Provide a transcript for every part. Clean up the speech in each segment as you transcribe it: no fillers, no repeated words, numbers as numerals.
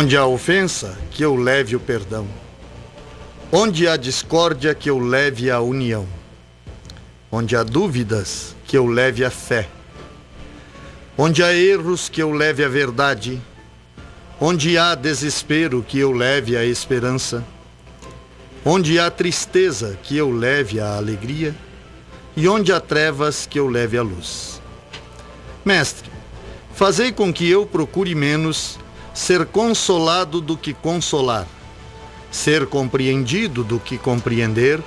Onde há ofensa, que eu leve o perdão. Onde há discórdia, que eu leve a união. Onde há dúvidas, que eu leve a fé. Onde há erros, que eu leve a verdade. Onde há desespero, que eu leve a esperança. Onde há tristeza, que eu leve a alegria. E onde há trevas, que eu leve a luz. Mestre, fazei com que eu procure menos ser consolado do que consolar, ser compreendido do que compreender,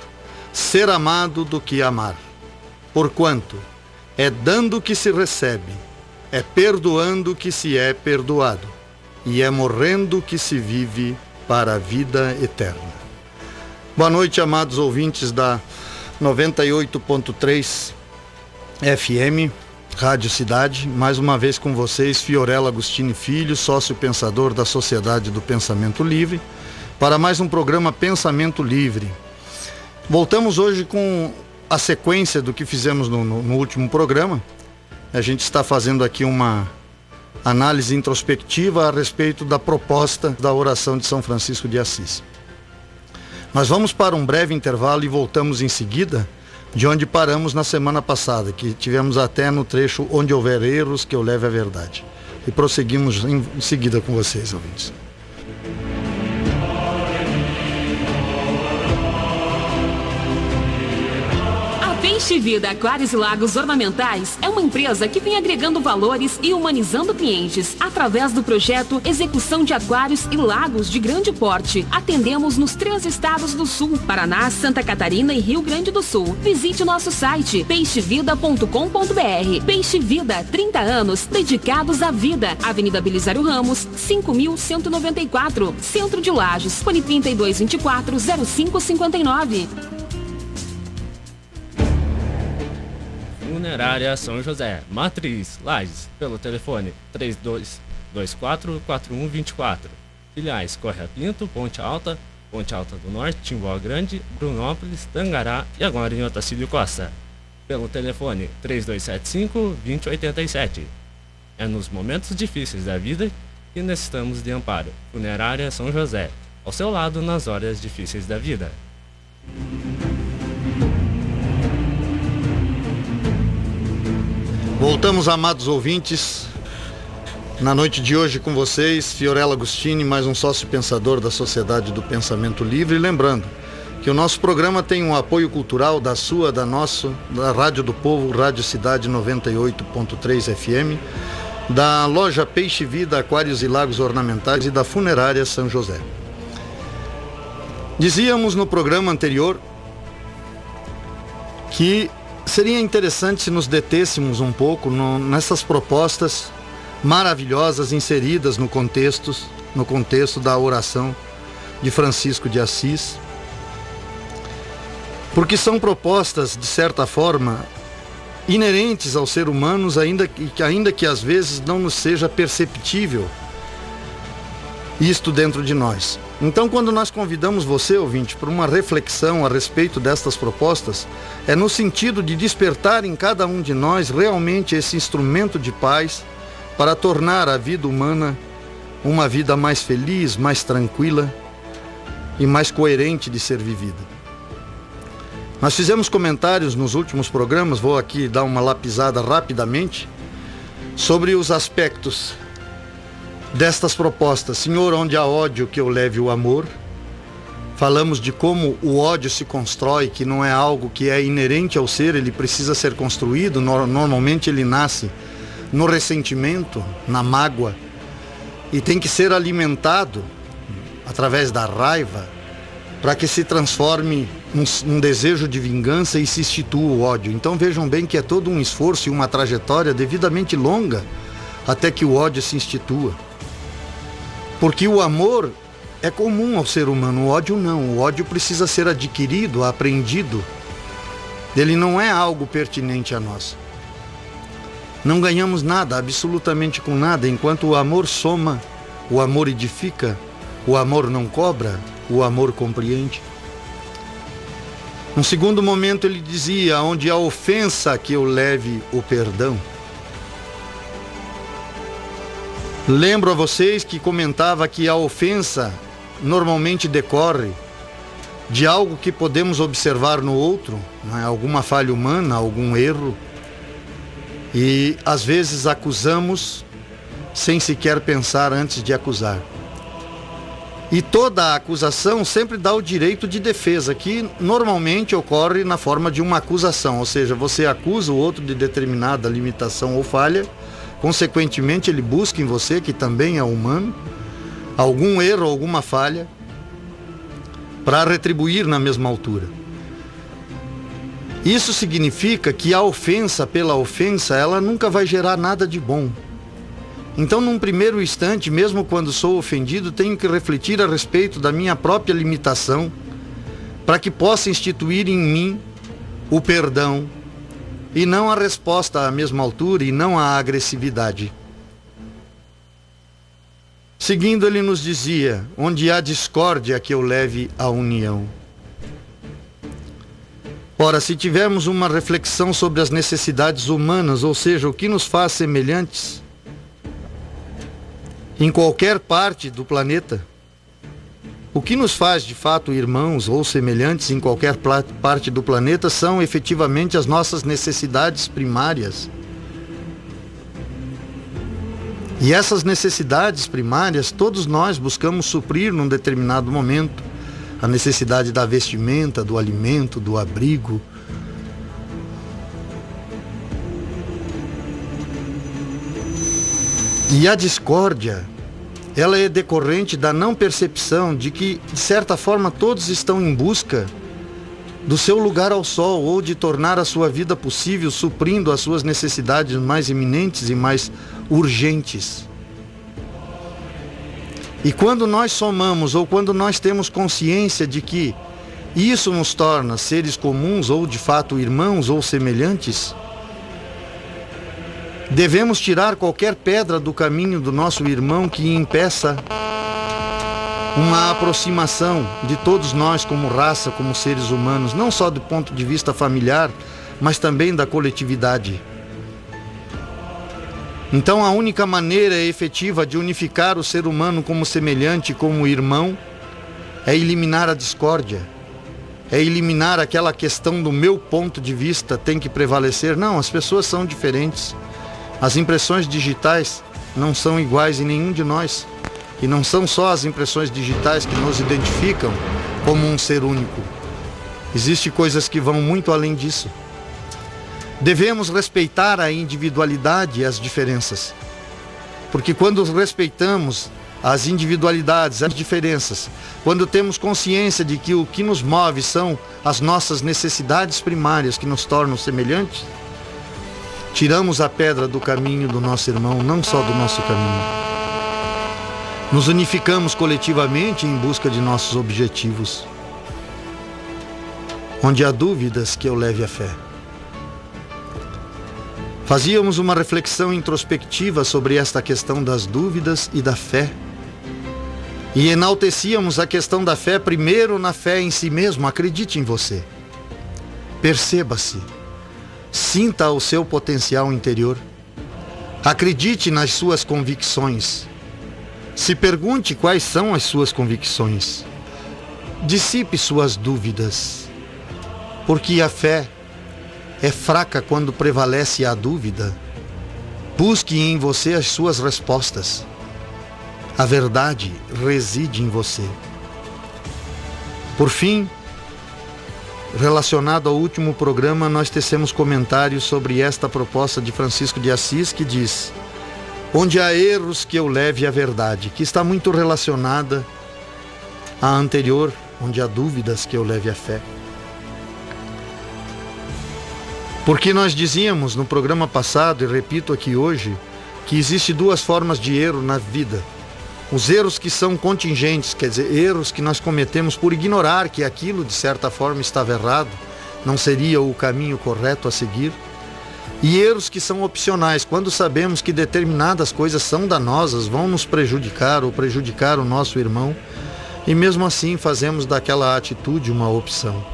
ser amado do que amar. Porquanto é dando que se recebe, é perdoando que se é perdoado, e é morrendo que se vive para a vida eterna. Boa noite, amados ouvintes da 98.3 FM, Rádio Cidade. Mais uma vez com vocês, Fiorella Agostini Filho, sócio pensador da Sociedade do Pensamento Livre, para mais um programa Pensamento Livre. Voltamos hoje com a sequência do que fizemos no último programa. A gente está fazendo aqui uma análise introspectiva a respeito da proposta da oração de São Francisco de Assis. Nós vamos para um breve intervalo e voltamos em seguida de onde paramos na semana passada, que tivemos até no trecho onde houver erros, que eu leve a verdade. E prosseguimos em seguida com vocês, ouvintes. Peixe Vida Aquários e Lagos Ornamentais é uma empresa que vem agregando valores e humanizando clientes através do projeto Execução de Aquários e Lagos de Grande Porte. Atendemos nos 3 estados do Sul: Paraná, Santa Catarina e Rio Grande do Sul. Visite nosso site peixevida.com.br. Peixe Vida, 30 anos dedicados à vida. Avenida Belisário Ramos, 5.194, Centro de Lages. Fone 3224-0559. Funerária São José, Matriz, Lages, pelo telefone 3224-4124. Filiais Correia Pinto, Ponte Alta do Norte, Timbó Grande, Brunópolis, Tangará e agora em Otacílio Costa. Pelo telefone 3275-2087. É nos momentos difíceis da vida que necessitamos de amparo. Funerária São José, ao seu lado nas horas difíceis da vida. Voltamos, amados ouvintes, na noite de hoje com vocês, Fiorella Agostini, mais um sócio pensador da Sociedade do Pensamento Livre. Lembrando que o nosso programa tem um apoio cultural da Rádio do Povo, Rádio Cidade 98.3 FM, da loja Peixe Vida Aquários e Lagos Ornamentais e da Funerária São José. Dizíamos no programa anterior que seria interessante se nos detêssemos um pouco nessas propostas maravilhosas inseridas no contexto da oração de Francisco de Assis, porque são propostas, de certa forma, inerentes ao ser humano, ainda que às vezes não nos seja perceptível isto dentro de nós. Então, quando nós convidamos você, ouvinte, para uma reflexão a respeito destas propostas, é no sentido de despertar em cada um de nós realmente esse instrumento de paz para tornar a vida humana uma vida mais feliz, mais tranquila e mais coerente de ser vivida. Nós fizemos comentários nos últimos programas, vou aqui dar uma lapisada rapidamente, sobre os aspectos destas propostas. Senhor, onde há ódio, que eu leve o amor. Falamos de como o ódio se constrói, que não é algo que é inerente ao ser, ele precisa ser construído. Normalmente ele nasce no ressentimento, na mágoa, e tem que ser alimentado através da raiva para que se transforme num desejo de vingança e se institua o ódio. Então vejam bem que é todo um esforço e uma trajetória devidamente longa até que o ódio se institua. Porque o amor é comum ao ser humano, o ódio não. O ódio precisa ser adquirido, aprendido. Ele não é algo pertinente a nós. Não ganhamos nada, absolutamente com nada, enquanto o amor soma, o amor edifica, o amor não cobra, o amor compreende. Num segundo momento ele dizia, onde há ofensa, que eu leve o perdão. Lembro a vocês que comentava que a ofensa normalmente decorre de algo que podemos observar no outro, né? Alguma falha humana, algum erro, e às vezes acusamos sem sequer pensar antes de acusar. E toda acusação sempre dá o direito de defesa, que normalmente ocorre na forma de uma acusação, ou seja, você acusa o outro de determinada limitação ou falha, consequentemente ele busca em você, que também é humano, algum erro, alguma falha, para retribuir na mesma altura. Isso significa que a ofensa pela ofensa, ela nunca vai gerar nada de bom. Então, num primeiro instante, mesmo quando sou ofendido, tenho que refletir a respeito da minha própria limitação, para que possa instituir em mim o perdão, e não a resposta à mesma altura, e não a agressividade. Seguindo, ele nos dizia: onde há discórdia, que eu leve a união. Ora, se tivermos uma reflexão sobre as necessidades humanas, ou seja, o que nos faz semelhantes, em qualquer parte do planeta, o que nos faz de fato irmãos ou semelhantes em qualquer parte do planeta são efetivamente as nossas necessidades primárias. E essas necessidades primárias todos nós buscamos suprir num determinado momento. A necessidade da vestimenta, do alimento, do abrigo. E a discórdia, ela é decorrente da não percepção de que, de certa forma, todos estão em busca do seu lugar ao sol, ou de tornar a sua vida possível, suprindo as suas necessidades mais iminentes e mais urgentes. E quando nós somamos, ou quando nós temos consciência de que isso nos torna seres comuns, ou de fato irmãos ou semelhantes, devemos tirar qualquer pedra do caminho do nosso irmão que impeça uma aproximação de todos nós como raça, como seres humanos, não só do ponto de vista familiar, mas também da coletividade. Então, a única maneira efetiva de unificar o ser humano como semelhante, como irmão, é eliminar a discórdia, é eliminar aquela questão do meu ponto de vista tem que prevalecer. Não, as pessoas são diferentes. As impressões digitais não são iguais em nenhum de nós. E não são só as impressões digitais que nos identificam como um ser único. Existem coisas que vão muito além disso. Devemos respeitar a individualidade e as diferenças. Porque quando respeitamos as individualidades, as diferenças, quando temos consciência de que o que nos move são as nossas necessidades primárias que nos tornam semelhantes, tiramos a pedra do caminho do nosso irmão, não só do nosso caminho. Nos unificamos coletivamente em busca de nossos objetivos. Onde há dúvidas, que eu leve a fé. Fazíamos uma reflexão introspectiva sobre esta questão das dúvidas e da fé. E enaltecíamos a questão da fé primeiro na fé em si mesmo. Acredite em você. Perceba-se. Sinta o seu potencial interior. Acredite nas suas convicções. Se pergunte quais são as suas convicções. Dissipe suas dúvidas. Porque a fé é fraca quando prevalece a dúvida. Busque em você as suas respostas. A verdade reside em você. Por fim, relacionado ao último programa, nós tecemos comentários sobre esta proposta de Francisco de Assis, que diz: onde há erros, que eu leve a verdade, que está muito relacionada à anterior, onde há dúvidas, que eu leve a fé. Porque nós dizíamos no programa passado, e repito aqui hoje, que existe duas formas de erro na vida. Os erros que são contingentes, quer dizer, erros que nós cometemos por ignorar que aquilo de certa forma estava errado, não seria o caminho correto a seguir. E erros que são opcionais, quando sabemos que determinadas coisas são danosas, vão nos prejudicar ou prejudicar o nosso irmão, e mesmo assim fazemos daquela atitude uma opção.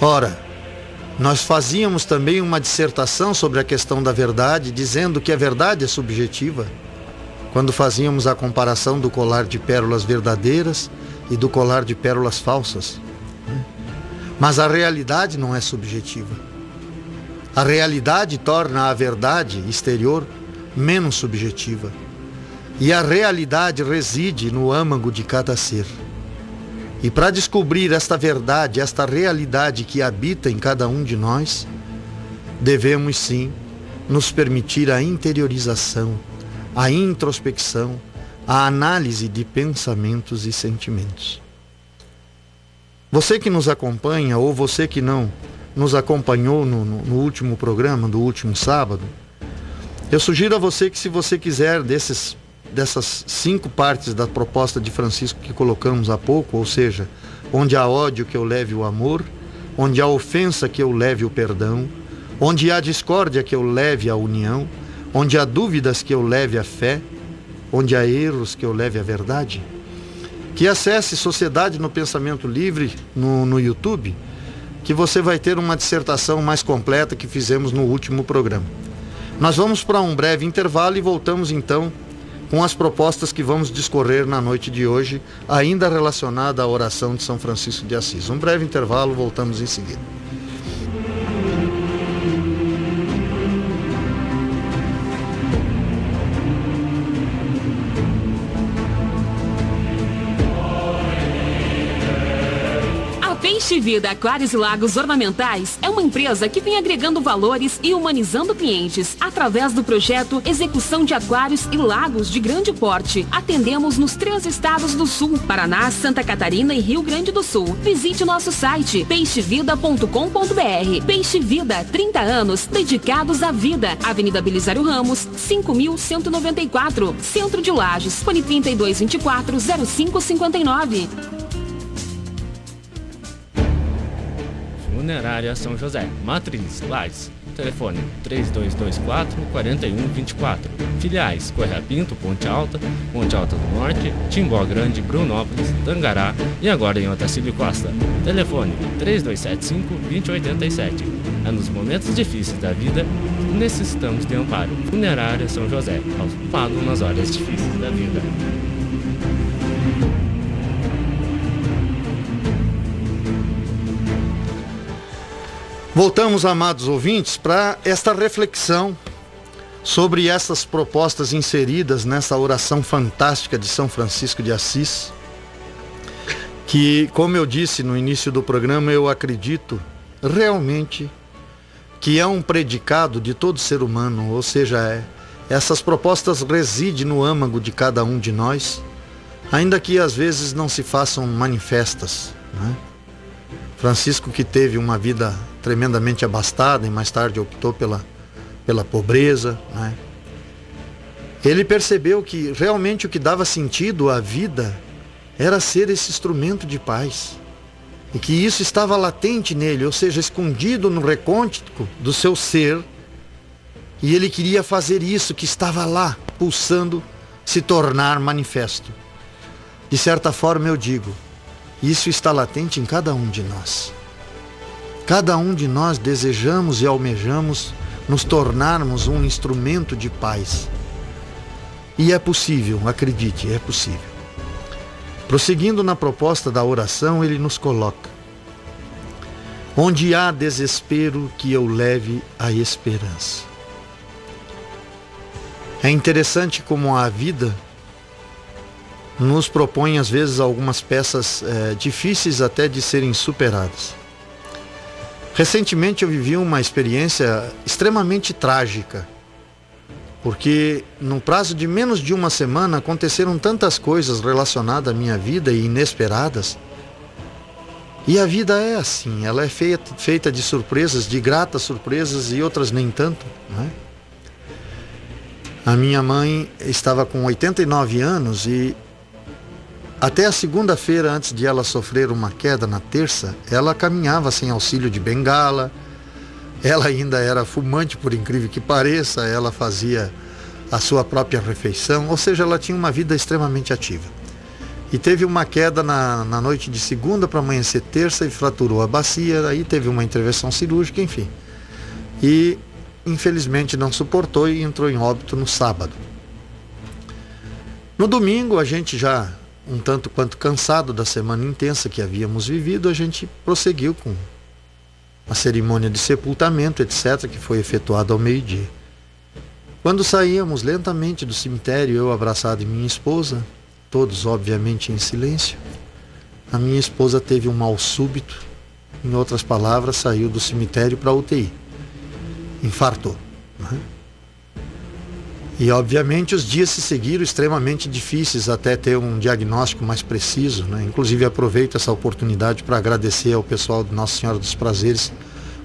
Ora, Nós fazíamos também uma dissertação sobre a questão da verdade, dizendo que a verdade é subjetiva, quando fazíamos a comparação do colar de pérolas verdadeiras e do colar de pérolas falsas. Mas a realidade não é subjetiva. A realidade torna a verdade exterior menos subjetiva. E a realidade reside no âmago de cada ser. E para descobrir esta verdade, esta realidade que habita em cada um de nós, devemos sim nos permitir a interiorização, a introspecção, a análise de pensamentos e sentimentos. Você que nos acompanha, ou você que não nos acompanhou no último programa, do último sábado, eu sugiro a você que, se você quiser, dessas 5 partes da proposta de Francisco que colocamos há pouco, ou seja, onde há ódio que eu leve o amor, onde há ofensa que eu leve o perdão, onde há discórdia que eu leve a união, onde há dúvidas que eu leve a fé, onde há erros que eu leve a verdade, que acesse Sociedade no Pensamento Livre no YouTube, que você vai ter uma dissertação mais completa que fizemos no último programa. Nós vamos para um breve intervalo e voltamos então com as propostas que vamos discorrer na noite de hoje, ainda relacionada à oração de São Francisco de Assis. Um breve intervalo, voltamos em seguida. Peixe Vida Aquários e Lagos Ornamentais é uma empresa que vem agregando valores e humanizando clientes através do projeto Execução de Aquários e Lagos de Grande Porte. Atendemos nos 3 estados do Sul: Paraná, Santa Catarina e Rio Grande do Sul. Visite nosso site peixevida.com.br. Peixe Vida, 30 anos dedicados à vida. Avenida Belisário Ramos, 5.194, Centro de Lages. Fone 3224-0559. Funerária São José, Matriz, Lages. Telefone 3224-4124. Filiais: Correia Pinto, Ponte Alta do Norte, Timbó Grande, Brunópolis, Tangará e agora em Otacílio Costa. Telefone 3275-2087. É nos momentos difíceis da vida que necessitamos de amparo. Funerária São José, ocupado nas horas difíceis da vida. Voltamos, amados ouvintes, para esta reflexão sobre essas propostas inseridas nessa oração fantástica de São Francisco de Assis, que, como eu disse no início do programa, eu acredito realmente que é um predicado de todo ser humano, ou seja, essas propostas residem no âmago de cada um de nós, ainda que às vezes não se façam manifestas, né? Francisco, que teve uma vida tremendamente abastada e mais tarde optou pela pobreza, né? Ele percebeu que realmente o que dava sentido à vida era ser esse instrumento de paz, e que isso estava latente nele, ou seja, escondido no recôndito do seu ser, e ele queria fazer isso que estava lá, pulsando, se tornar manifesto. De certa forma eu digo, isso está latente em cada um de nós. Cada um de nós desejamos e almejamos nos tornarmos um instrumento de paz. E é possível, acredite, é possível. Prosseguindo na proposta da oração, ele nos coloca: onde há desespero, que eu leve a esperança. É interessante como a vida nos propõe às vezes algumas peças difíceis até de serem superadas. Recentemente eu vivi uma experiência extremamente trágica, porque no prazo de menos de uma semana aconteceram tantas coisas relacionadas à minha vida e inesperadas. E a vida é assim, ela é feita de surpresas, de gratas surpresas e outras nem tanto, né? A minha mãe estava com 89 anos e até a segunda-feira, antes de ela sofrer uma queda na terça, ela caminhava sem auxílio de bengala, ela ainda era fumante, por incrível que pareça, ela fazia a sua própria refeição, ou seja, ela tinha uma vida extremamente ativa. E teve uma queda na noite de segunda para amanhecer terça e fraturou a bacia. Aí teve uma intervenção cirúrgica, enfim. E infelizmente não suportou e entrou em óbito no sábado. No domingo, a gente já um tanto quanto cansado da semana intensa que havíamos vivido, a gente prosseguiu com a cerimônia de sepultamento, etc., que foi efetuada ao meio-dia. Quando saíamos lentamente do cemitério, eu abraçado e minha esposa, todos obviamente em silêncio, a minha esposa teve um mal súbito, em outras palavras, saiu do cemitério para a UTI, infartou, né? E obviamente os dias se seguiram extremamente difíceis até ter um diagnóstico mais preciso, né? Inclusive aproveito essa oportunidade para agradecer ao pessoal de Nossa Senhora dos Prazeres,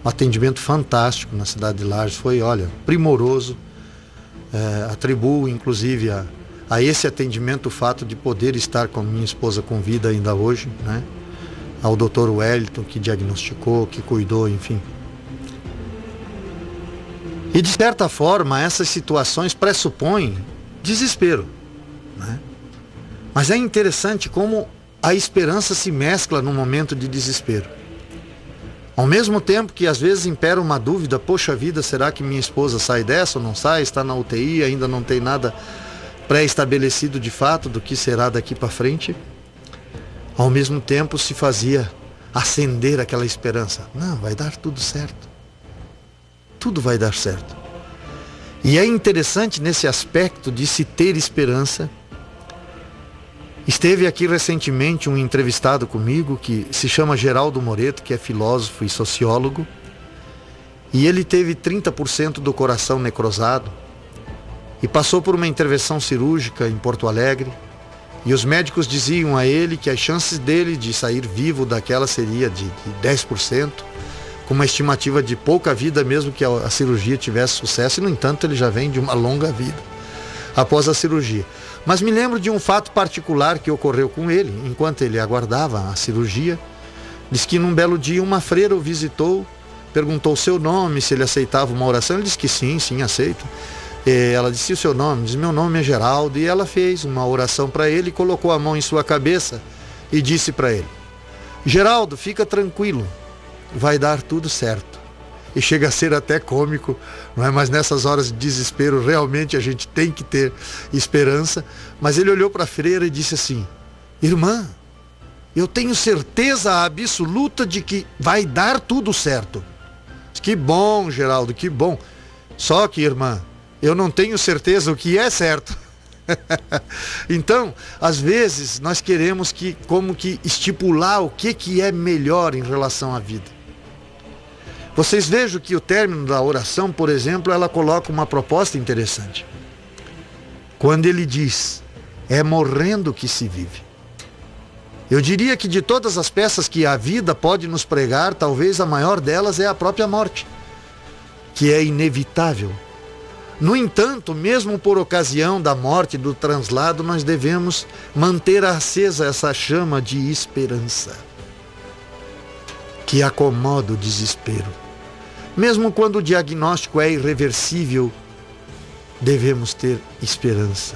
um atendimento fantástico na cidade de Lages, foi, olha, primoroso. Atribuo inclusive a esse atendimento o fato de poder estar com minha esposa com vida ainda hoje, né? Ao Dr. Wellington, que diagnosticou, que cuidou, enfim. E de certa forma essas situações pressupõem desespero, né? Mas é interessante como a esperança se mescla num momento de desespero. Ao mesmo tempo que às vezes impera uma dúvida, poxa vida, será que minha esposa sai dessa ou não sai? Está na UTI, ainda não tem nada pré-estabelecido de fato do que será daqui para frente. Ao mesmo tempo se fazia acender aquela esperança. Não, vai dar tudo certo. Tudo vai dar certo. E é interessante nesse aspecto de se ter esperança. Esteve aqui recentemente um entrevistado comigo que se chama Geraldo Moreto, que é filósofo e sociólogo, e ele teve 30% do coração necrosado e passou por uma intervenção cirúrgica em Porto Alegre, e os médicos diziam a ele que as chances dele de sair vivo daquela seria de 10%, com uma estimativa de pouca vida mesmo que a cirurgia tivesse sucesso, e no entanto ele já vem de uma longa vida após a cirurgia. Mas me lembro de um fato particular que ocorreu com ele, enquanto ele aguardava a cirurgia. Diz que num belo dia uma freira o visitou, perguntou o seu nome, se ele aceitava uma oração. Ele disse que sim, aceito. Ela disse o seu nome, diz, meu nome é Geraldo, e ela fez uma oração para ele, colocou a mão em sua cabeça e disse para ele, Geraldo, fica tranquilo, vai dar tudo certo. E chega a ser até cômico, não é? Mas nessas horas de desespero realmente a gente tem que ter esperança. Mas ele olhou para a freira e disse assim, irmã, eu tenho certeza absoluta de que vai dar tudo certo. Que bom, Geraldo, que bom. Só que, irmã, eu não tenho certeza o que é certo. Então, às vezes nós queremos como que estipular o que é melhor em relação à vida. Vocês vejam que o término da oração, por exemplo, ela coloca uma proposta interessante. Quando ele diz, é morrendo que se vive. Eu diria que de todas as peças que a vida pode nos pregar, talvez a maior delas é a própria morte, que é inevitável. No entanto, mesmo por ocasião da morte, do translado, nós devemos manter acesa essa chama de esperança, que acomoda o desespero. Mesmo quando o diagnóstico é irreversível, devemos ter esperança.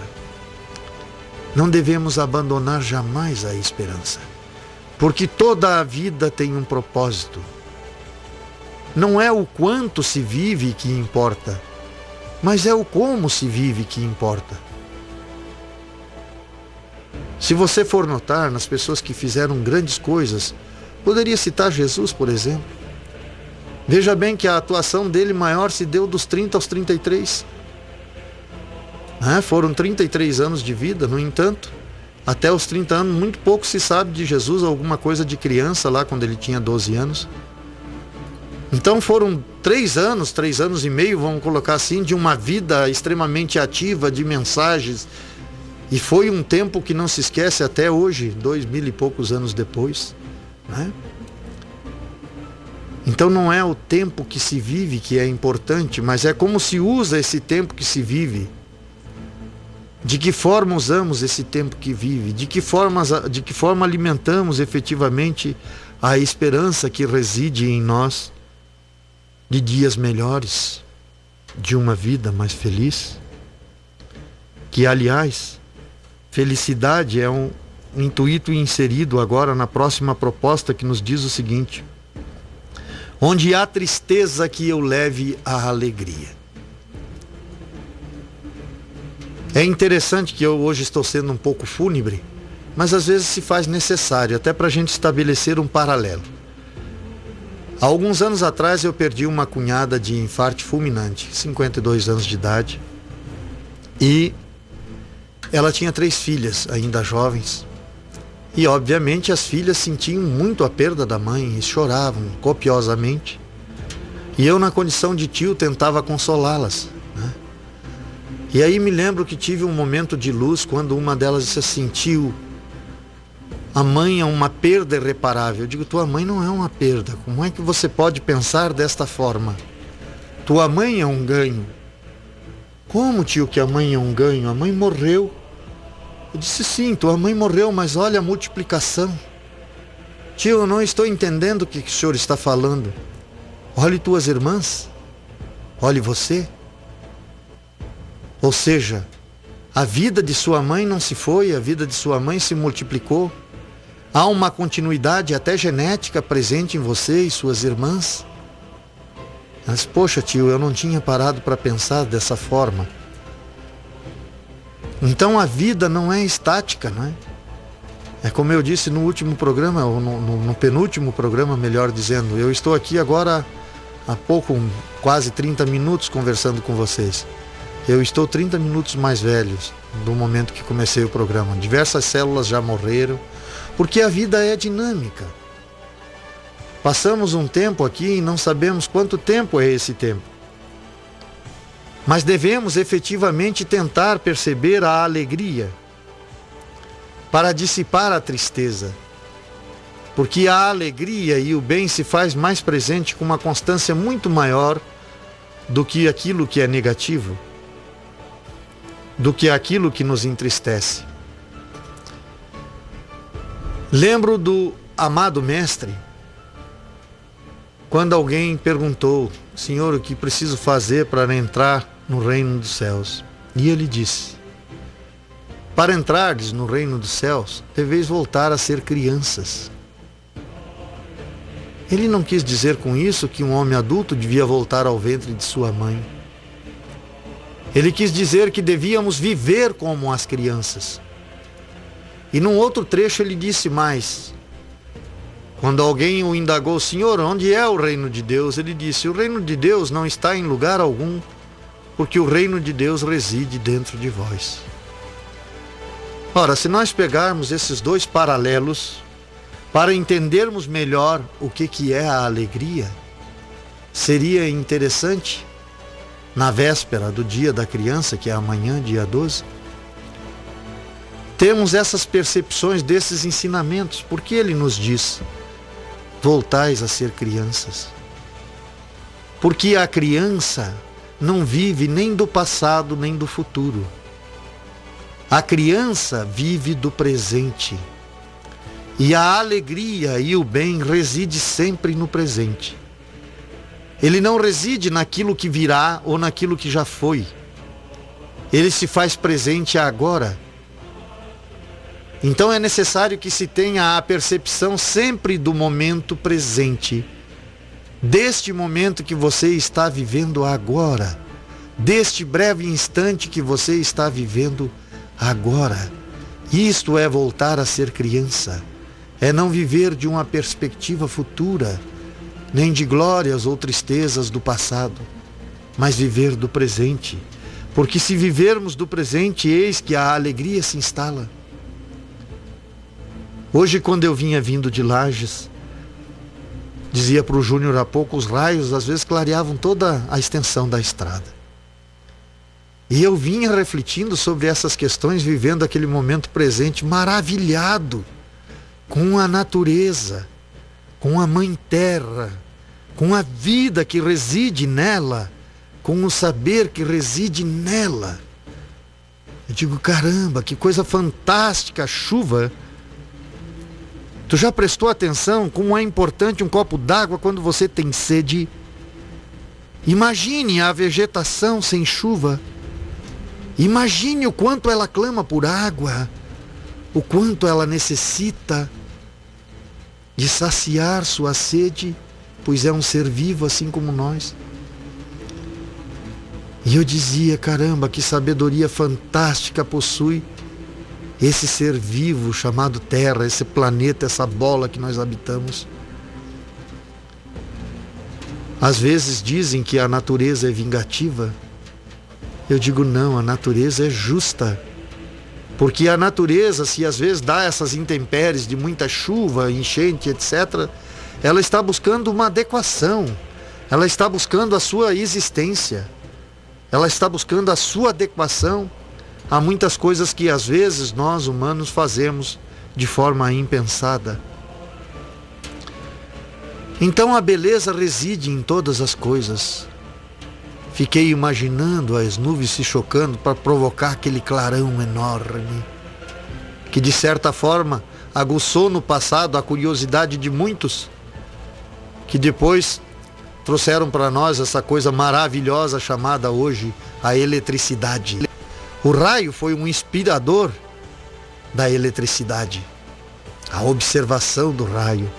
Não devemos abandonar jamais a esperança, porque toda a vida tem um propósito. Não é o quanto se vive que importa, mas é o como se vive que importa. Se você for notar nas pessoas que fizeram grandes coisas, poderia citar Jesus, por exemplo. Veja bem que a atuação dele maior se deu dos 30 aos 33. Foram 33 anos de vida, no entanto, até os 30 anos, muito pouco se sabe de Jesus, alguma coisa de criança lá quando ele tinha 12 anos. Então foram 3 anos e meio, vamos colocar assim, de uma vida extremamente ativa, de mensagens. E foi um tempo que não se esquece até hoje, 2000 e poucos anos depois, né? Então não é o tempo que se vive que é importante, mas é como se usa esse tempo que se vive. De que forma usamos esse tempo que vive, de que forma alimentamos efetivamente a esperança que reside em nós de dias melhores, de uma vida mais feliz. Que, aliás, felicidade é intuito inserido agora na próxima proposta, que nos diz o seguinte: onde há tristeza, que eu leve a alegria. É interessante que eu hoje estou sendo um pouco fúnebre, mas às vezes se faz necessário, até para a gente estabelecer um paralelo. Há alguns anos atrás eu perdi uma cunhada de infarto fulminante, 52 anos de idade, e ela tinha 3 filhas, ainda jovens, e obviamente as filhas sentiam muito a perda da mãe e choravam copiosamente, e eu, na condição de tio, tentava consolá-las, né? E aí me lembro que tive um momento de luz quando uma delas disse assim: tio, a mãe é uma perda irreparável. Eu digo: tua mãe não é uma perda. Como é que você pode pensar desta forma? Tua mãe é um ganho. Como, tio, que a mãe é um ganho? A mãe morreu. Eu disse: sim, tua mãe morreu, mas olha a multiplicação. Tio, eu não estou entendendo o que o senhor está falando. Olhe tuas irmãs. Olhe você. Ou seja, a vida de sua mãe não se foi, a vida de sua mãe se multiplicou. Há uma continuidade até genética presente em você e suas irmãs. Mas, poxa, tio, eu não tinha parado para pensar dessa forma. Então a vida não é estática, não é? É como eu disse no último programa, ou no penúltimo programa, melhor dizendo. Eu estou aqui agora há pouco, quase 30 minutos conversando com vocês. Eu estou 30 minutos mais velho do momento que comecei o programa. Diversas células já morreram, porque a vida é dinâmica. Passamos um tempo aqui e não sabemos quanto tempo é esse tempo. Mas devemos efetivamente tentar perceber a alegria para dissipar a tristeza. Porque a alegria e o bem se faz mais presente com uma constância muito maior do que aquilo que é negativo, do que aquilo que nos entristece. Lembro do amado mestre, quando alguém perguntou: Senhor, o que preciso fazer para entrar no reino dos céus? E ele disse: para entrardes no reino dos céus, deveis voltar a ser crianças. Ele não quis dizer com isso que um homem adulto devia voltar ao ventre de sua mãe. Ele quis dizer que devíamos viver como as crianças. E num outro trecho ele disse mais. Quando alguém o indagou: Senhor, onde é o reino de Deus? Ele disse: o reino de Deus não está em lugar algum, porque o reino de Deus reside dentro de vós. Ora, se nós pegarmos esses dois paralelos para entendermos melhor o que é a alegria, seria interessante, na véspera do dia da criança, que é amanhã, dia 12, temos essas percepções desses ensinamentos, porque ele nos diz: voltais a ser crianças. Porque a criança não vive nem do passado nem do futuro. A criança vive do presente. E a alegria e o bem reside sempre no presente. Ele não reside naquilo que virá ou naquilo que já foi. Ele se faz presente agora. Então é necessário que se tenha a percepção sempre do momento presente, deste momento que você está vivendo agora, deste breve instante que você está vivendo agora. Isto é voltar a ser criança, é não viver de uma perspectiva futura, nem de glórias ou tristezas do passado, mas viver do presente, porque se vivermos do presente, eis que a alegria se instala. Hoje, quando eu vinha vindo de Lages, dizia para o Júnior há pouco, os raios às vezes clareavam toda a extensão da estrada. E eu vinha refletindo sobre essas questões, vivendo aquele momento presente, maravilhado com a natureza, com a Mãe Terra, com a vida que reside nela, com o saber que reside nela. Eu digo: caramba, que coisa fantástica a chuva. Tu já prestou atenção como é importante um copo d'água quando você tem sede? Imagine a vegetação sem chuva. Imagine o quanto ela clama por água, o quanto ela necessita de saciar sua sede, pois é um ser vivo assim como nós. E eu dizia, caramba, que sabedoria fantástica possui esse ser vivo chamado Terra, esse planeta, essa bola que nós habitamos. Às vezes dizem que a natureza é vingativa. Eu digo não, a natureza é justa. Porque a natureza, se às vezes dá essas intempéries de muita chuva, enchente, etc., ela está buscando uma adequação. Ela está buscando a sua existência. Ela está buscando a sua adequação a muitas coisas que às vezes nós humanos fazemos de forma impensada. Então a beleza reside em todas as coisas. Fiquei imaginando as nuvens se chocando para provocar aquele clarão enorme, que de certa forma aguçou no passado a curiosidade de muitos, que depois trouxeram para nós essa coisa maravilhosa chamada hoje a eletricidade. O raio foi um inspirador da eletricidade, a observação do raio.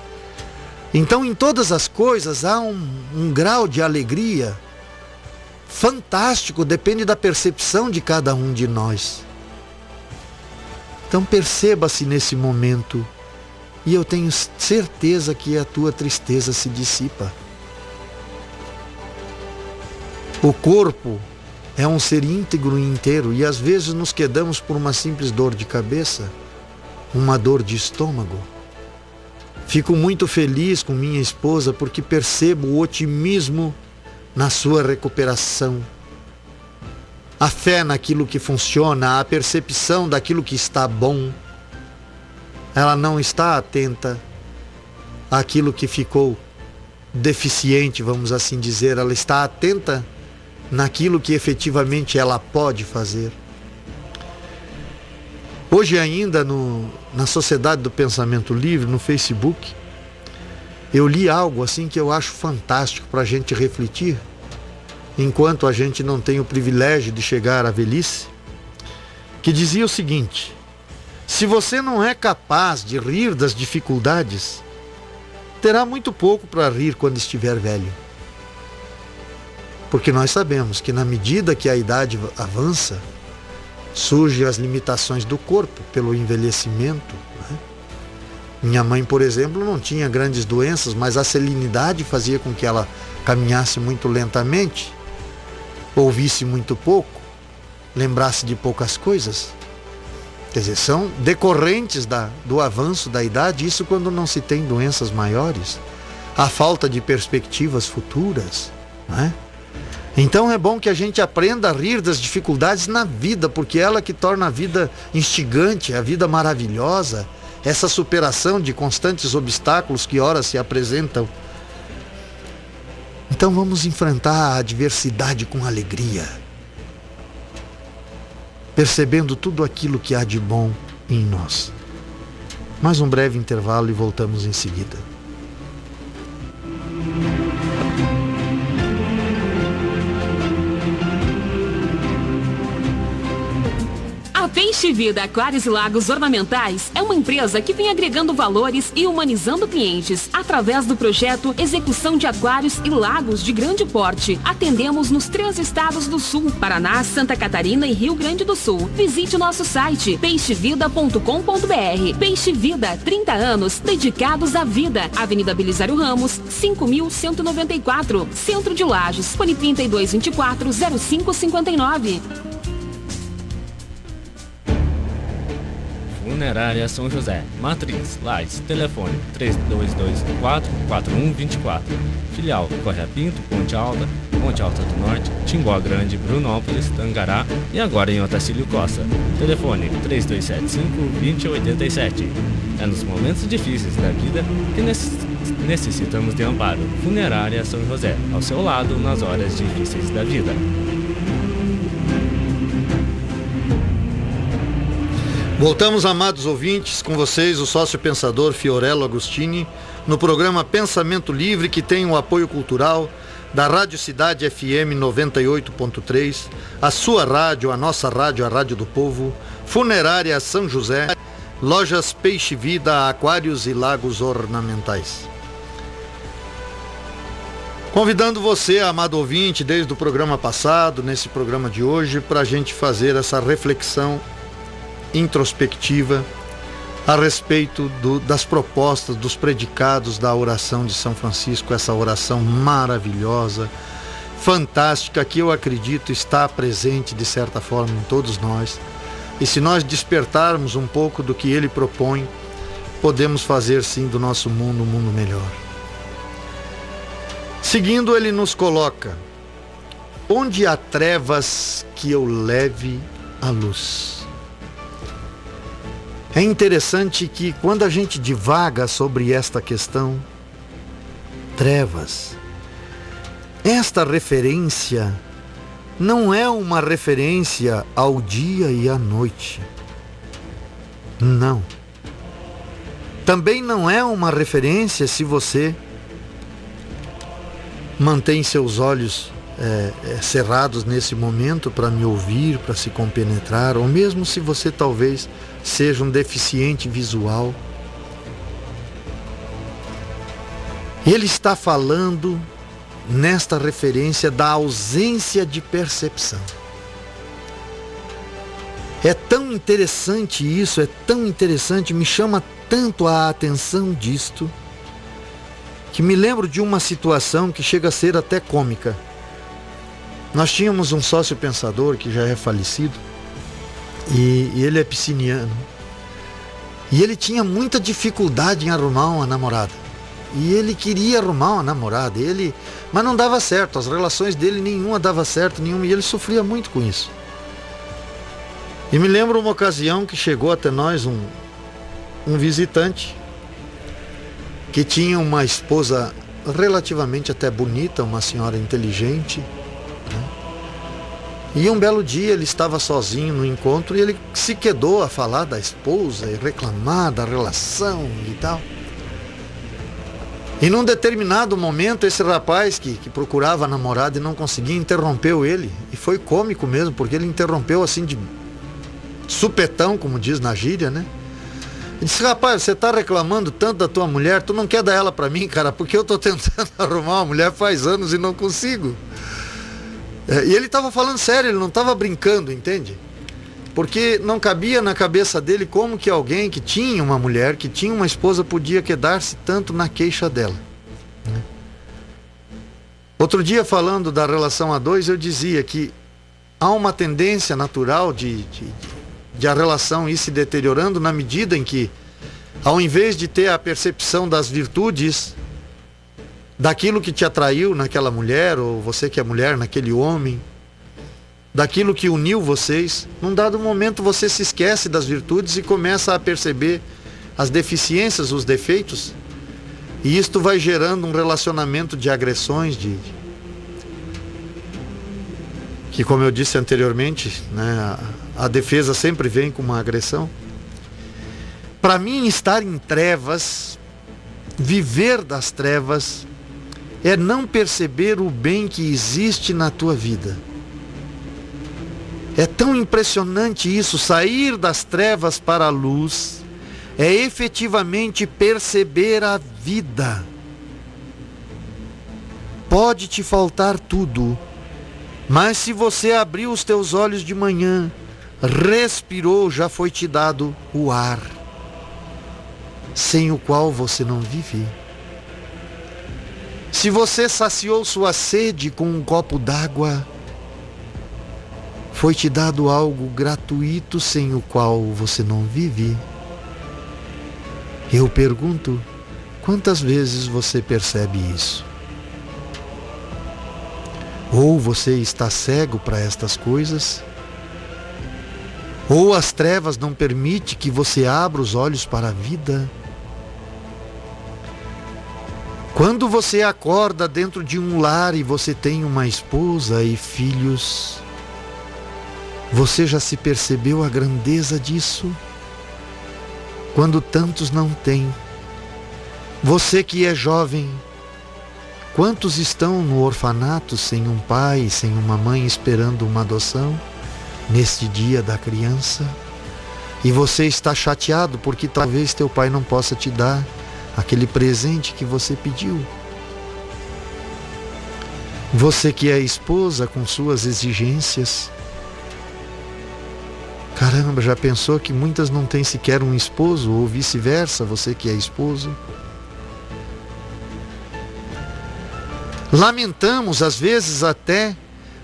Então em todas as coisas há um grau de alegria fantástico, depende da percepção de cada um de nós. Então perceba-se nesse momento, e eu tenho certeza que a tua tristeza se dissipa. O corpo é um ser íntegro e inteiro, e às vezes nos quedamos por uma simples dor de cabeça, uma dor de estômago. Fico muito feliz com minha esposa porque percebo o otimismo na sua recuperação, a fé naquilo que funciona, a percepção daquilo que está bom. Ela não está atenta àquilo que ficou deficiente, vamos assim dizer. Ela está atenta naquilo que efetivamente ela pode fazer. Hoje ainda na Sociedade do Pensamento Livre, no Facebook, eu li algo assim que eu acho fantástico para a gente refletir, enquanto a gente não tem o privilégio de chegar à velhice, que dizia o seguinte: se você não é capaz de rir das dificuldades, terá muito pouco para rir quando estiver velho. Porque nós sabemos que na medida que a idade avança, surgem as limitações do corpo pelo envelhecimento, né? Minha mãe, por exemplo, não tinha grandes doenças, mas a salinidade fazia com que ela caminhasse muito lentamente, ouvisse muito pouco, lembrasse de poucas coisas. Quer dizer, são decorrentes do avanço da idade, isso quando não se tem doenças maiores, a falta de perspectivas futuras, né? Então é bom que a gente aprenda a rir das dificuldades na vida, porque é ela que torna a vida instigante, a vida maravilhosa, essa superação de constantes obstáculos que ora se apresentam. Então vamos enfrentar a adversidade com alegria, percebendo tudo aquilo que há de bom em nós. Mais um breve intervalo e voltamos em seguida. A Peixe Vida Aquários e Lagos Ornamentais é uma empresa que vem agregando valores e humanizando clientes através do projeto Execução de Aquários e Lagos de Grande Porte. Atendemos nos 3 estados do Sul: Paraná, Santa Catarina e Rio Grande do Sul. Visite o nosso site peixevida.com.br. Peixe Vida, 30 anos dedicados à vida. Avenida Belisário Ramos, 5.194, Centro de Lages. Fone 3224-0559. Funerária São José, Matriz, Lages, telefone 3224-4124. Filial Correia Pinto, Ponte Alta do Norte, Timbó Grande, Brunópolis, Tangará e agora em Otacílio Costa. Telefone 3275-2087. É nos momentos difíceis da vida que necessitamos de amparo. Funerária São José, ao seu lado nas horas difíceis da vida. Voltamos, amados ouvintes, com vocês, o sócio-pensador Fiorello Agostini, no programa Pensamento Livre, que tem o apoio cultural da Rádio Cidade FM 98.3, a sua rádio, a nossa rádio, a Rádio do Povo, Funerária São José, Lojas Peixe Vida, aquários e lagos ornamentais. Convidando você, amado ouvinte, desde o programa passado, nesse programa de hoje, para a gente fazer essa reflexão introspectiva a respeito das propostas, dos predicados da oração de São Francisco, essa oração maravilhosa, fantástica, que eu acredito está presente de certa forma em todos nós. E se nós despertarmos um pouco do que ele propõe, podemos fazer sim do nosso mundo um mundo melhor. Seguindo, ele nos coloca: onde há trevas, que eu leve a luz. É interessante que quando a gente divaga sobre esta questão, trevas, esta referência não é uma referência ao dia e à noite. Não. Também não é uma referência se você mantém seus olhos cerrados nesse momento para me ouvir, para se compenetrar, ou mesmo se você talvez seja um deficiente visual. Ele está falando nesta referência da ausência de percepção. É tão interessante isso, é tão interessante, me chama tanto a atenção disto, que me lembro de uma situação que chega a ser até cômica. Nós tínhamos um sócio pensador que já é falecido, e ele é pisciniano, e ele tinha muita dificuldade em arrumar uma namorada. E ele queria arrumar uma namorada, mas não dava certo, as relações dele nenhuma dava certo, e ele sofria muito com isso. E me lembro uma ocasião que chegou até nós um visitante que tinha uma esposa relativamente até bonita, uma senhora inteligente, né? E um belo dia ele estava sozinho no encontro e ele se quedou a falar da esposa e reclamar da relação e tal. E num determinado momento, esse rapaz que procurava a namorada e não conseguia, interrompeu ele. E foi cômico mesmo, porque ele interrompeu assim de supetão, como diz na gíria, né? Ele disse: rapaz, você tá reclamando tanto da tua mulher, tu não quer dar ela pra mim, cara? Porque eu tô tentando arrumar uma mulher faz anos e não consigo. E ele tava falando sério, ele não tava brincando, entende? Porque não cabia na cabeça dele como que alguém que tinha uma mulher, que tinha uma esposa, podia quedar-se tanto na queixa dela. Outro dia, falando da relação a dois, eu dizia que há uma tendência natural de a relação ir se deteriorando na medida em que, ao invés de ter a percepção das virtudes, daquilo que te atraiu naquela mulher, ou você que é mulher naquele homem, daquilo que uniu vocês, num dado momento você se esquece das virtudes e começa a perceber as deficiências, os defeitos, e isto vai gerando um relacionamento de agressões, que, como eu disse anteriormente, né, a defesa sempre vem com uma agressão. Para mim, estar em trevas, viver das trevas, é não perceber o bem que existe na tua vida. É tão impressionante isso, sair das trevas para a luz, é efetivamente perceber a vida. Pode te faltar tudo, mas se você abrir os teus olhos de manhã, respirou, já foi te dado o ar, sem o qual você não vive. Se você saciou sua sede com um copo d'água, foi te dado algo gratuito sem o qual você não vive. Eu pergunto, quantas vezes você percebe isso? Ou você está cego para estas coisas, ou as trevas não permitem que você abra os olhos para a vida. Quando você acorda dentro de um lar e você tem uma esposa e filhos, você já se percebeu a grandeza disso? Quando tantos não têm. Você que é jovem, quantos estão no orfanato sem um pai, sem uma mãe esperando uma adoção, neste dia da criança? E você está chateado porque talvez teu pai não possa te dar aquele presente que você pediu. Você que é esposa com suas exigências. Caramba, já pensou que muitas não têm sequer um esposo, ou vice-versa, você que é esposo? Lamentamos, às vezes, até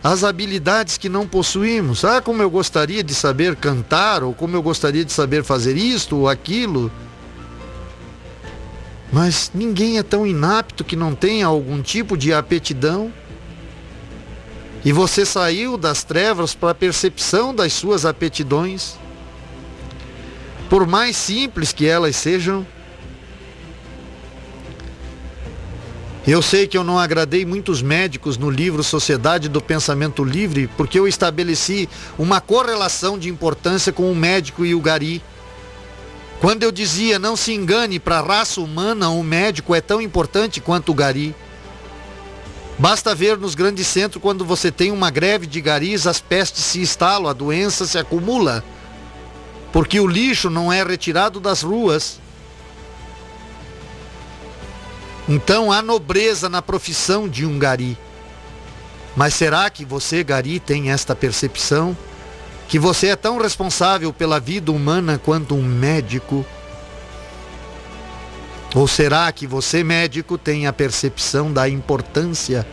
as habilidades que não possuímos. Ah, como eu gostaria de saber cantar, ou como eu gostaria de saber fazer isto ou aquilo. Mas ninguém é tão inapto que não tenha algum tipo de aptidão. E você saiu das trevas para a percepção das suas aptidões, por mais simples que elas sejam. Eu sei que eu não agradei muitos médicos no livro Sociedade do Pensamento Livre, porque eu estabeleci uma correlação de importância com o médico e o gari. Quando eu dizia, não se engane, para a raça humana o médico é tão importante quanto o gari. Basta ver nos grandes centros, quando você tem uma greve de garis, as pestes se instalam, a doença se acumula, porque o lixo não é retirado das ruas. Então há nobreza na profissão de um gari. Mas será que você, gari, tem esta percepção? Que você é tão responsável pela vida humana quanto um médico? Ou será que você, médico, tem a percepção da importância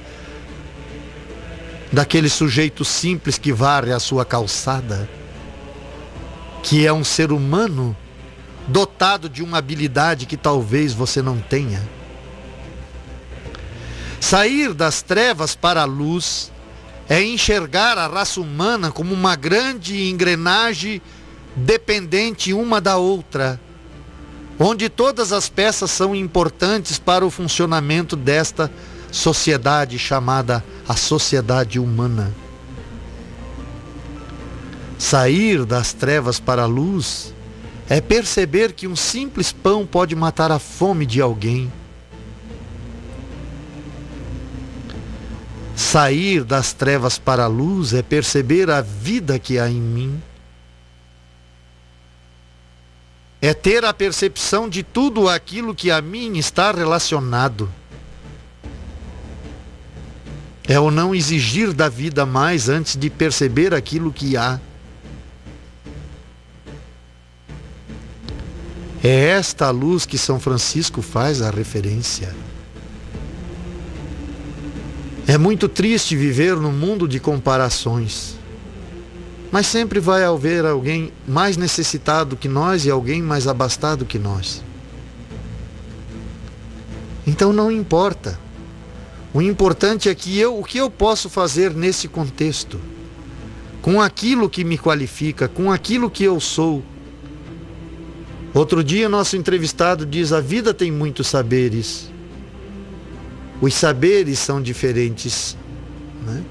daquele sujeito simples que varre a sua calçada, que é um ser humano dotado de uma habilidade que talvez você não tenha? Sair das trevas para a luz é enxergar a raça humana como uma grande engrenagem dependente uma da outra, onde todas as peças são importantes para o funcionamento desta sociedade chamada a sociedade humana. Sair das trevas para a luz é perceber que um simples pão pode matar a fome de alguém. Sair das trevas para a luz é perceber a vida que há em mim. É ter a percepção de tudo aquilo que a mim está relacionado. É o não exigir da vida mais antes de perceber aquilo que há. É esta a luz que São Francisco faz a referência. É muito triste viver num mundo de comparações. Mas sempre vai haver alguém mais necessitado que nós e alguém mais abastado que nós. Então não importa. O importante é que o que eu posso fazer nesse contexto, com aquilo que me qualifica, com aquilo que eu sou. Outro dia nosso entrevistado diz: a vida tem muitos saberes. Os saberes são diferentes, né?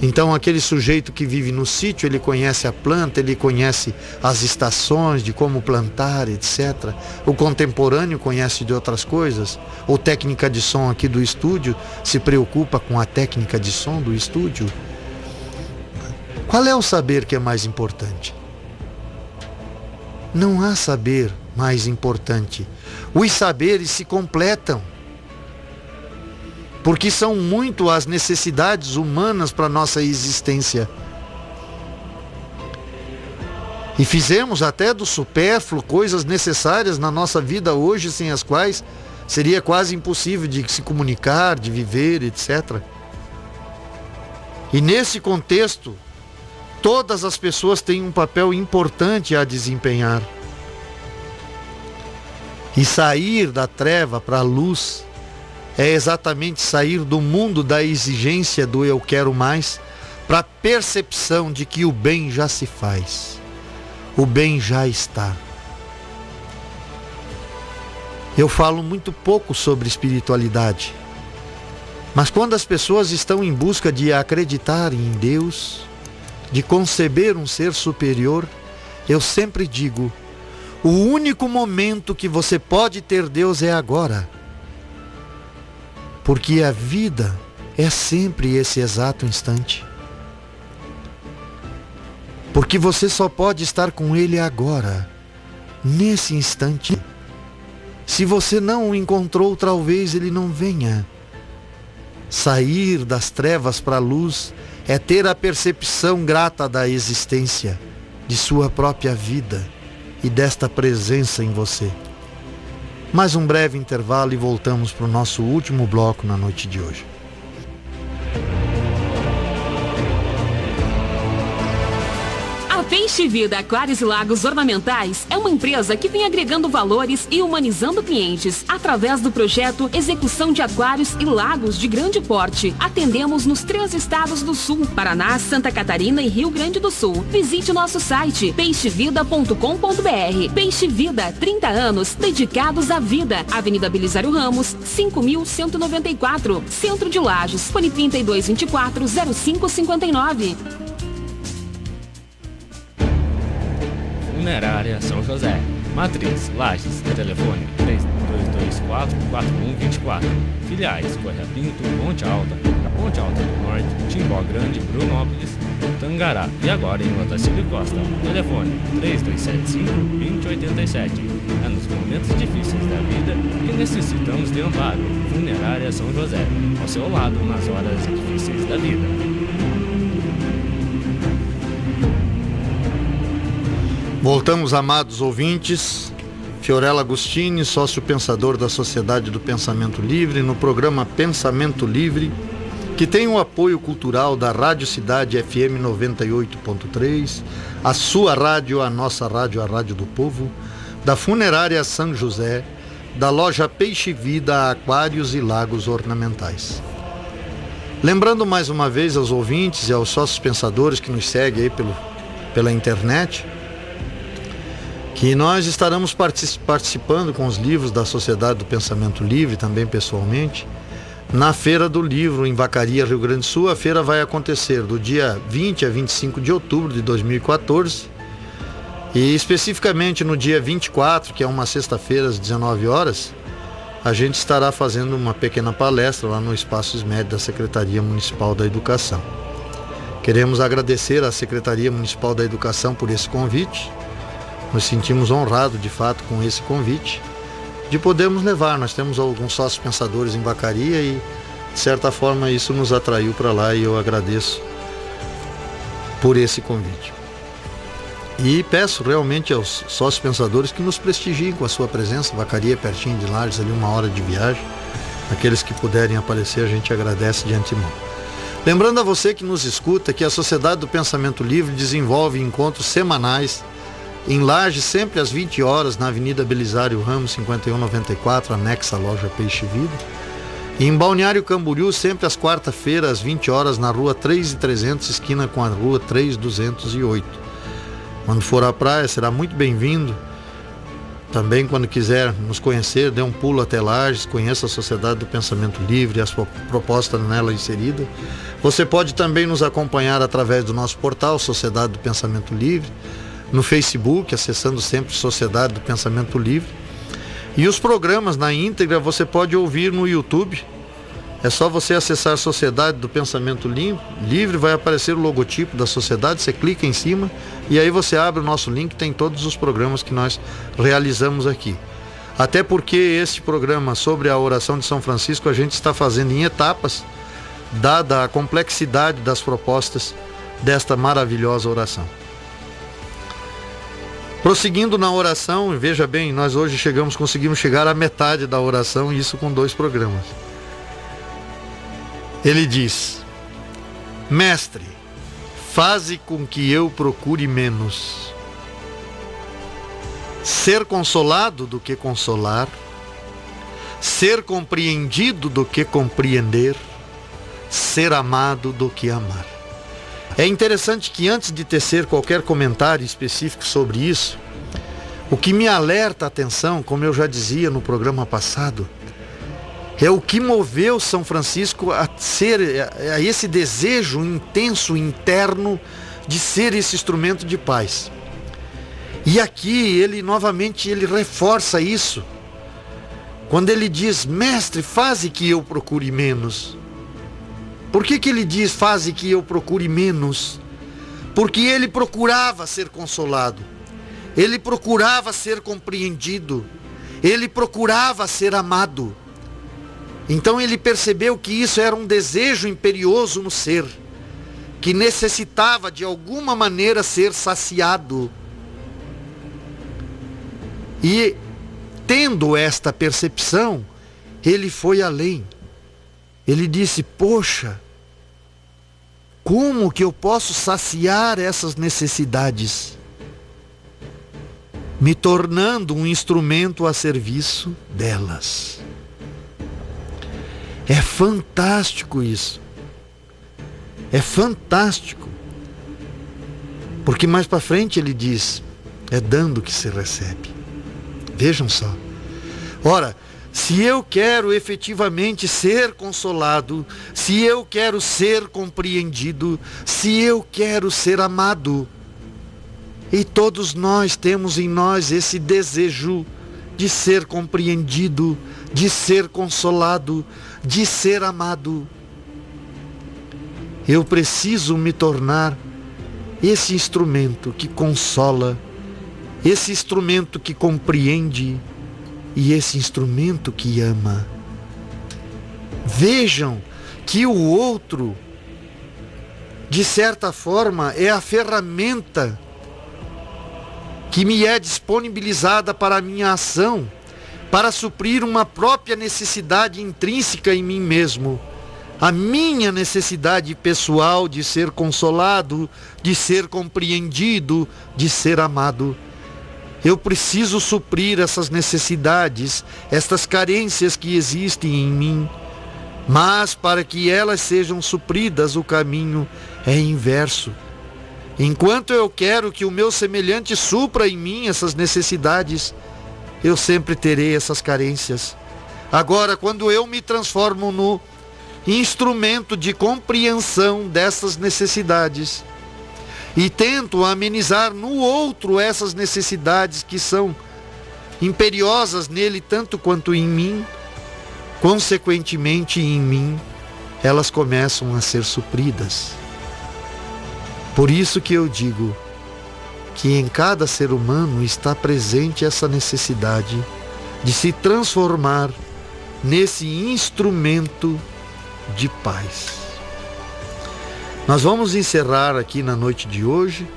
Então aquele sujeito que vive no sítio, ele conhece a planta, ele conhece as estações, de como plantar, etc. O contemporâneo conhece de outras coisas. O técnica de som aqui do estúdio se preocupa com a técnica de som do estúdio. Qual é o saber que é mais importante? Não há saber mais importante. Os saberes se completam, porque são muito as necessidades humanas para a nossa existência. E fizemos até do supérfluo coisas necessárias na nossa vida hoje, sem as quais seria quase impossível de se comunicar, de viver, etc. E nesse contexto, todas as pessoas têm um papel importante a desempenhar. E sair da treva para a luz é exatamente sair do mundo da exigência do eu quero mais para a percepção de que o bem já se faz, o bem já está. Eu falo muito pouco sobre espiritualidade, mas quando as pessoas estão em busca de acreditar em Deus, de conceber um ser superior, eu sempre digo: o único momento que você pode ter Deus é agora. Porque a vida é sempre esse exato instante. Porque Porque você só pode estar com Ele agora, nesse instante. Se você não o encontrou, talvez Ele não venha. Sair das trevas para a luz é ter a percepção grata da existência, de sua própria vida e desta presença em você. Mais um breve intervalo e voltamos para o nosso último bloco na noite de hoje. A Peixe Vida Aquários e Lagos Ornamentais é uma empresa que vem agregando valores e humanizando clientes através do projeto Execução de Aquários e Lagos de Grande Porte. Atendemos nos 3 estados do Sul, Paraná, Santa Catarina e Rio Grande do Sul. Visite nosso site peixevida.com.br. Peixe Vida, 30 anos dedicados à vida. Avenida Belisário Ramos, 5.194, Centro de Lages, fone 3224-0559. Funerária São José, Matriz, Lages, telefone 3224-4124. Filiais, Correia Pinto, Ponte Alta do Norte, Timbó Grande, Brunópolis, Tangará e agora em Otacílio Costa. Telefone 3275-2087. É nos momentos difíceis da vida que necessitamos de amparo. Funerária São José, ao seu lado nas horas difíceis da vida. Voltamos, amados ouvintes. Fiorella Agostini, sócio pensador da Sociedade do Pensamento Livre, no programa Pensamento Livre, que tem o apoio cultural da Rádio Cidade FM 98.3, a sua rádio, a nossa rádio, a Rádio do Povo, da Funerária São José, da loja Peixe Vida Aquários e Lagos Ornamentais. Lembrando mais uma vez aos ouvintes e aos sócios pensadores que nos seguem aí pela internet, que nós estaremos participando com os livros da Sociedade do Pensamento Livre, também pessoalmente, na Feira do Livro em Vacaria, Rio Grande do Sul. A feira vai acontecer do dia 20 a 25 de outubro de 2014 e especificamente no dia 24, que é uma sexta-feira às 19 horas, a gente estará fazendo uma pequena palestra lá no Espaço SMED da Secretaria Municipal da Educação. Queremos agradecer à Secretaria Municipal da Educação por esse convite. Nos sentimos honrados, de fato, com esse convite, de podermos levar. Nós temos alguns sócios pensadores em Vacaria e, de certa forma, isso nos atraiu para lá e eu agradeço por esse convite. E peço realmente aos sócios pensadores que nos prestigiem com a sua presença. Vacaria é pertinho de Lages, ali 1 hora de viagem. Aqueles que puderem aparecer, a gente agradece de antemão. Lembrando a você que nos escuta que a Sociedade do Pensamento Livre desenvolve encontros semanais em Lages, sempre às 20 horas, na Avenida Belisário Ramos, 5194, anexa à loja Peixe Vida. E em Balneário Camboriú, sempre às quarta-feiras, às 20 horas, na rua 3.300, esquina com a rua 3.208. Quando for à praia, será muito bem-vindo. Também, quando quiser nos conhecer, dê um pulo até Lages, conheça a Sociedade do Pensamento Livre e a sua proposta nela inserida. Você pode também nos acompanhar através do nosso portal, Sociedade do Pensamento Livre, no Facebook, acessando sempre Sociedade do Pensamento Livre. E os programas na íntegra você pode ouvir no YouTube. É só você acessar Sociedade do Pensamento Livre, vai aparecer o logotipo da sociedade, você clica em cima e aí você abre o nosso link, tem todos os programas que nós realizamos aqui. Até porque esse programa sobre a oração de São Francisco a gente está fazendo em etapas, dada a complexidade das propostas desta maravilhosa oração. Prosseguindo na oração, veja bem, nós hoje conseguimos chegar à metade da oração, e isso com 2 programas. Ele diz: Mestre, faze com que eu procure menos ser consolado do que consolar, ser compreendido do que compreender, ser amado do que amar. É interessante que antes de tecer qualquer comentário específico sobre isso, o que me alerta a atenção, como eu já dizia no programa passado, é o que moveu São Francisco a esse desejo intenso, interno, de ser esse instrumento de paz. E aqui ele novamente reforça isso, quando ele diz: Mestre, faze que eu procure menos. Por que ele diz faze que eu procure menos? porque ele procurava ser consolado, ele procurava ser compreendido, ele procurava ser amado. Então ele percebeu que isso era um desejo imperioso no ser, que necessitava de alguma maneira ser saciado. E tendo esta percepção, ele foi além. Ele disse: poxa, como que eu posso saciar essas necessidades? Me tornando um instrumento a serviço delas. É fantástico isso. É fantástico. Porque mais para frente ele diz: é dando que se recebe. Vejam só. Ora, se eu quero efetivamente ser consolado, se eu quero ser compreendido, se eu quero ser amado, e todos nós temos em nós esse desejo de ser compreendido, de ser consolado, de ser amado, eu preciso me tornar esse instrumento que consola, esse instrumento que compreende e esse instrumento que ama. Vejam que o outro, de certa forma, é a ferramenta que me é disponibilizada para a minha ação, para suprir uma própria necessidade intrínseca em mim mesmo. A minha necessidade pessoal de ser consolado, de ser compreendido, de ser amado. Eu preciso suprir essas necessidades, estas carências que existem em mim. Mas para que elas sejam supridas, o caminho é inverso. Enquanto eu quero que o meu semelhante supra em mim essas necessidades, eu sempre terei essas carências. Agora, quando eu me transformo no instrumento de compreensão dessas necessidades e tento amenizar no outro essas necessidades que são imperiosas nele tanto quanto em mim, consequentemente em mim, elas começam a ser supridas. Por isso que eu digo que em cada ser humano está presente essa necessidade de se transformar nesse instrumento de paz. Nós vamos encerrar aqui na noite de hoje,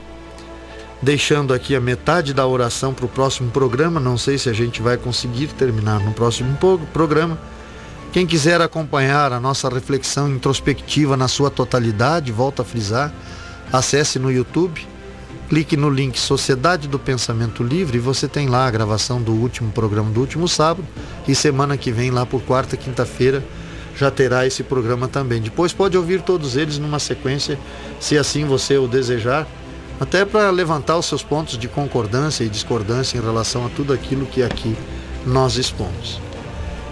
deixando aqui a metade da oração para o próximo programa. Não sei se a gente vai conseguir terminar no próximo programa. Quem quiser acompanhar a nossa reflexão introspectiva na sua totalidade, volto a frisar, acesse no YouTube, clique no link Sociedade do Pensamento Livre e você tem lá a gravação do último programa do último sábado, e semana que vem, lá por quarta, quinta-feira, já terá esse programa também. Depois pode ouvir todos eles numa sequência, se assim você o desejar, até para levantar os seus pontos de concordância e discordância em relação a tudo aquilo que aqui nós expomos.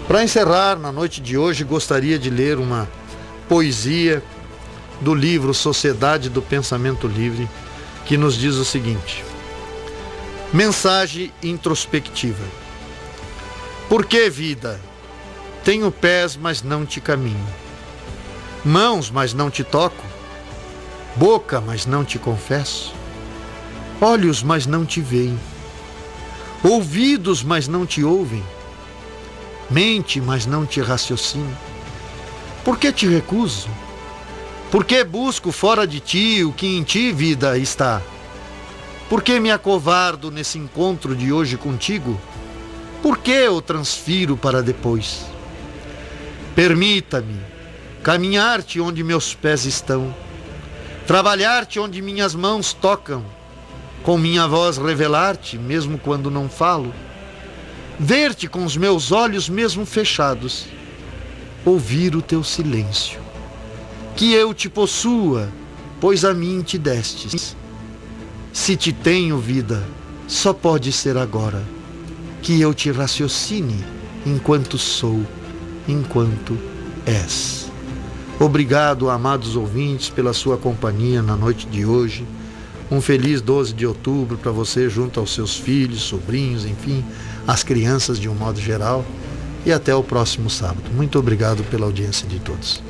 Para encerrar, na noite de hoje, gostaria de ler uma poesia do livro Sociedade do Pensamento Livre, que nos diz o seguinte: mensagem introspectiva. Por que, vida? Tenho pés, mas não te caminho, mãos, mas não te toco, boca, mas não te confesso, olhos, mas não te veem, ouvidos, mas não te ouvem, mente, mas não te raciocino. Por que te recuso? Por que busco fora de ti o que em ti, vida, está? Por que me acovardo nesse encontro de hoje contigo? Por que o transfiro para depois? Permita-me caminhar-te onde meus pés estão, trabalhar-te onde minhas mãos tocam, com minha voz revelar-te, mesmo quando não falo, ver-te com os meus olhos mesmo fechados, ouvir o teu silêncio. Que eu te possua, pois a mim te destes. Se te tenho, vida, só pode ser agora. Que eu te raciocine enquanto sou, enquanto és. Obrigado, amados ouvintes, pela sua companhia na noite de hoje. Um feliz 12 de outubro para você, junto aos seus filhos, sobrinhos, enfim, as crianças de um modo geral. E até o próximo sábado. Muito obrigado pela audiência de todos.